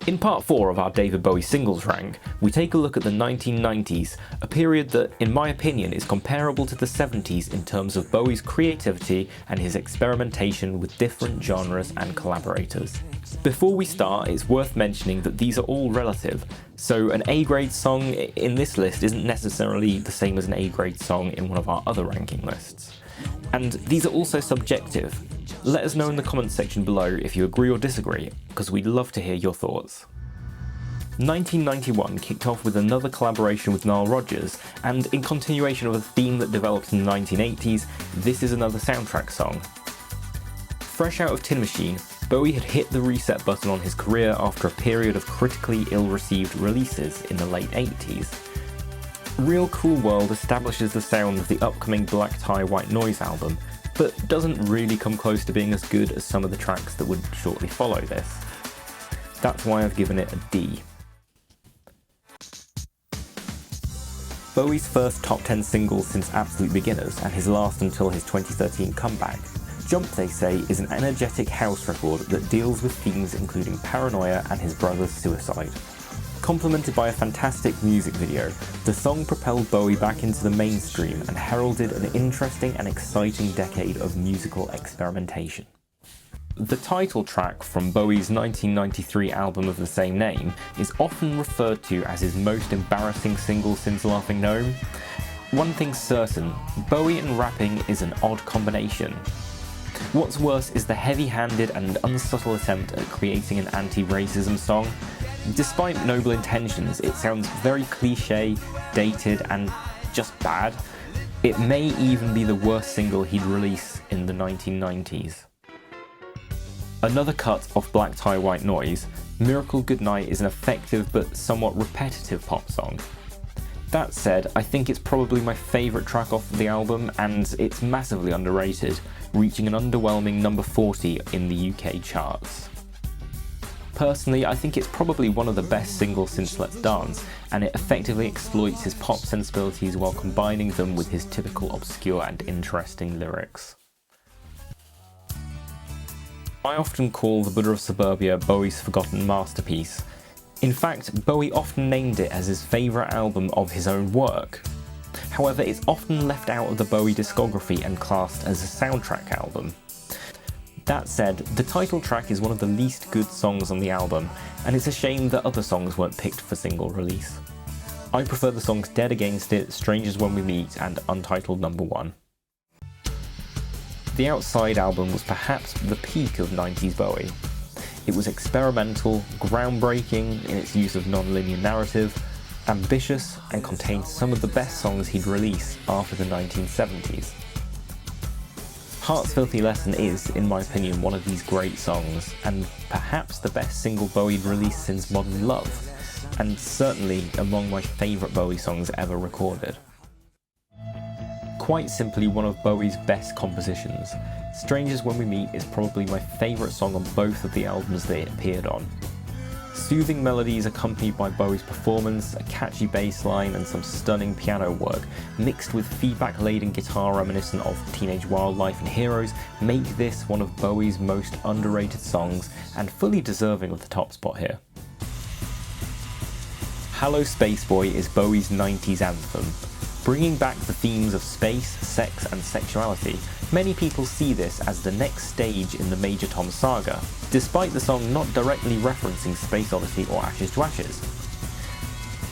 In part 4 of our David Bowie singles rank, we take a look at the 1990s, a period that, in my opinion, is comparable to the 70s in terms of Bowie's creativity and his experimentation with different genres and collaborators. Before we start, it's worth mentioning that these are all relative, so an A-grade song in this list isn't necessarily the same as an A-grade song in one of our other ranking lists. And these are also subjective. Let us know in the comments section below if you agree or disagree, because we'd love to hear your thoughts. 1991 kicked off with another collaboration with Nile Rodgers, and in continuation of a theme that developed in the 1980s, this is another soundtrack song. Fresh out of Tin Machine, Bowie had hit the reset button on his career after a period of critically ill-received releases in the late 80s. Real Cool World establishes the sound of the upcoming Black Tie White Noise album, but doesn't really come close to being as good as some of the tracks that would shortly follow this. That's why I've given it a D. Bowie's first top 10 single since Absolute Beginners and his last until his 2013 comeback, Jump They Say is an energetic house record that deals with themes including paranoia and his brother's suicide. Complemented by a fantastic music video, the song propelled Bowie back into the mainstream and heralded an interesting and exciting decade of musical experimentation. The title track from Bowie's 1993 album of the same name is often referred to as his most embarrassing single since Laughing Gnome. One thing's certain, Bowie and rapping is an odd combination. What's worse is the heavy-handed and unsubtle attempt at creating an anti-racism song. Despite noble intentions, it sounds very cliché, dated, and just bad. It may even be the worst single he'd release in the 1990s. Another cut off Black Tie White Noise, Miracle Goodnight is an effective but somewhat repetitive pop song. That said, I think it's probably my favourite track off the album, and it's massively underrated, reaching an underwhelming number 40 in the UK charts. Personally, I think it's probably one of the best singles since Let's Dance, and it effectively exploits his pop sensibilities while combining them with his typical obscure and interesting lyrics. I often call The Buddha of Suburbia Bowie's forgotten masterpiece. In fact, Bowie often named it as his favourite album of his own work. However, it's often left out of the Bowie discography and classed as a soundtrack album. That said, the title track is one of the least good songs on the album, and it's a shame that other songs weren't picked for single release. I prefer the songs Dead Against It, Strangers When We Meet, and Untitled Number 1. The Outside album was perhaps the peak of 90s Bowie. It was experimental, groundbreaking in its use of non-linear narrative, ambitious, and contained some of the best songs he'd released after the 1970s. Heart's Filthy Lesson is, in my opinion, one of these great songs, and perhaps the best single Bowie'd released since Modern Love, and certainly among my favourite Bowie songs ever recorded. Quite simply one of Bowie's best compositions, Strangers When We Meet is probably my favourite song on both of the albums that it appeared on. Soothing melodies accompanied by Bowie's performance, a catchy bass line and some stunning piano work, mixed with feedback-laden guitar reminiscent of Teenage Wildlife and Heroes, make this one of Bowie's most underrated songs and fully deserving of the top spot here. Hello Space Boy is Bowie's 90s anthem. Bringing back the themes of space, sex and sexuality, many people see this as the next stage in the Major Tom saga, despite the song not directly referencing Space Odyssey or Ashes to Ashes.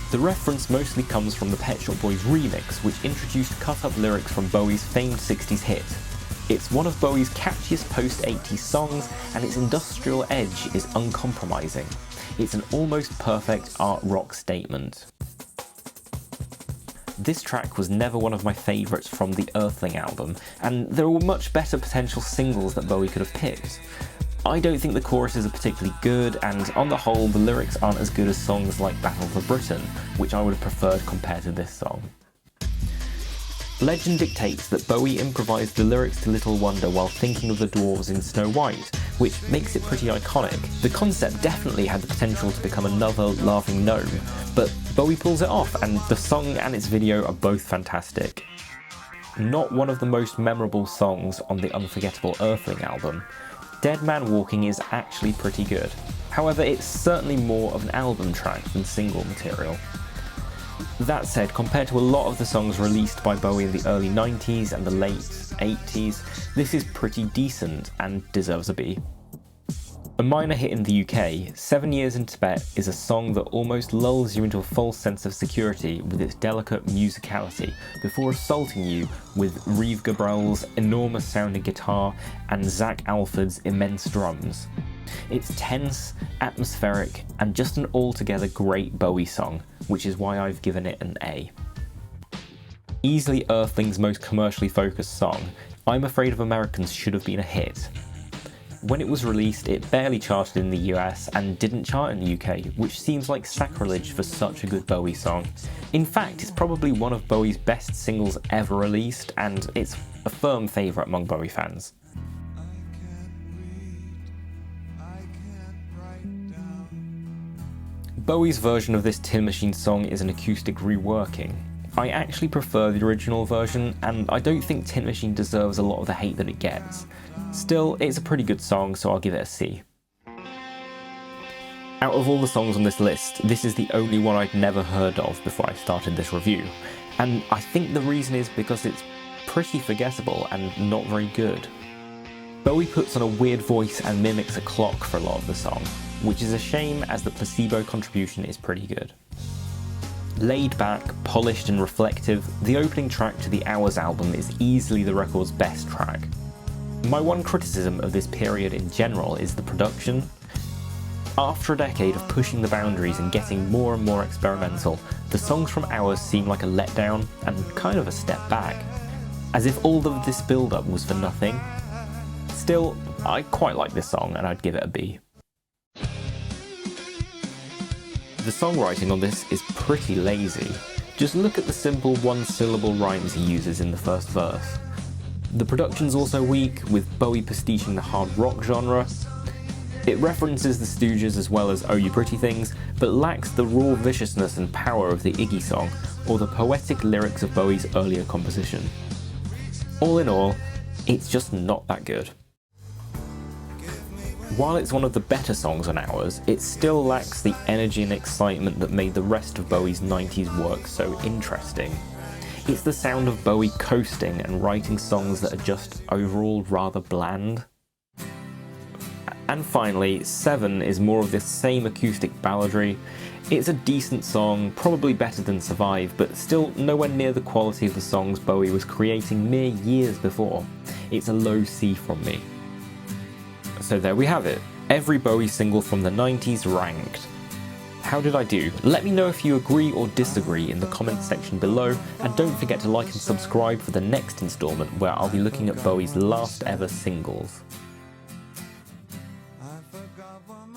The reference mostly comes from the Pet Shop Boys remix, which introduced cut-up lyrics from Bowie's famed 60s hit. It's one of Bowie's catchiest post-80s songs, and its industrial edge is uncompromising. It's an almost perfect art rock statement. This track was never one of my favourites from the Earthling album, and there were much better potential singles that Bowie could have picked. I don't think the choruses are particularly good, and on the whole, the lyrics aren't as good as songs like Battle for Britain, which I would have preferred compared to this song. Legend dictates that Bowie improvised the lyrics to Little Wonder while thinking of the dwarves in Snow White, which makes it pretty iconic. The concept definitely had the potential to become another Laughing Gnome, but Bowie pulls it off, and the song and its video are both fantastic. Not one of the most memorable songs on the unforgettable Earthling album, Dead Man Walking is actually pretty good. However, it's certainly more of an album track than single material. That said, compared to a lot of the songs released by Bowie in the early 90s and the late 80s, this is pretty decent and deserves a B. A minor hit in the UK, 7 Years in Tibet is a song that almost lulls you into a false sense of security with its delicate musicality before assaulting you with Reeve Gabrel's enormous sounding guitar and Zach Alford's immense drums. It's tense, atmospheric, and just an altogether great Bowie song, which is why I've given it an A. Easily Earthling's most commercially focused song, I'm Afraid of Americans should have been a hit. When it was released, it barely charted in the US and didn't chart in the UK, which seems like sacrilege for such a good Bowie song. In fact, it's probably one of Bowie's best singles ever released, and it's a firm favourite among Bowie fans. Bowie's version of this Tin Machine song is an acoustic reworking. I actually prefer the original version, and I don't think Tin Machine deserves a lot of the hate that it gets. Still, it's a pretty good song, so I'll give it a C. Out of all the songs on this list, this is the only one I'd never heard of before I started this review, and I think the reason is because it's pretty forgettable and not very good. Bowie puts on a weird voice and mimics a clock for a lot of the song, which is a shame as the placebo contribution is pretty good. Laid back, polished and reflective, the opening track to the Hours album is easily the record's best track. My one criticism of this period in general is the production. After a decade of pushing the boundaries and getting more and more experimental, the songs from Hours seem like a letdown and kind of a step back, as if all of this build-up was for nothing. Still, I quite like this song and I'd give it a B. The songwriting on this is pretty lazy. Just look at the simple one-syllable rhymes he uses in the first verse. The production's also weak, with Bowie pastiching the hard rock genre. It references the Stooges as well as Oh You Pretty Things, but lacks the raw viciousness and power of the Iggy song, or the poetic lyrics of Bowie's earlier composition. All in all, it's just not that good. While it's one of the better songs on Hours, it still lacks the energy and excitement that made the rest of Bowie's 90s work so interesting. It's the sound of Bowie coasting and writing songs that are just overall rather bland. And finally, 7 is more of this same acoustic balladry. It's a decent song, probably better than Survive, but still nowhere near the quality of the songs Bowie was creating mere years before. It's a low C from me. So there we have it, every Bowie single from the 90s ranked. How did I do? Let me know if you agree or disagree in the comment section below, and don't forget to like and subscribe for the next instalment where I'll be looking at Bowie's last ever singles. I forgot one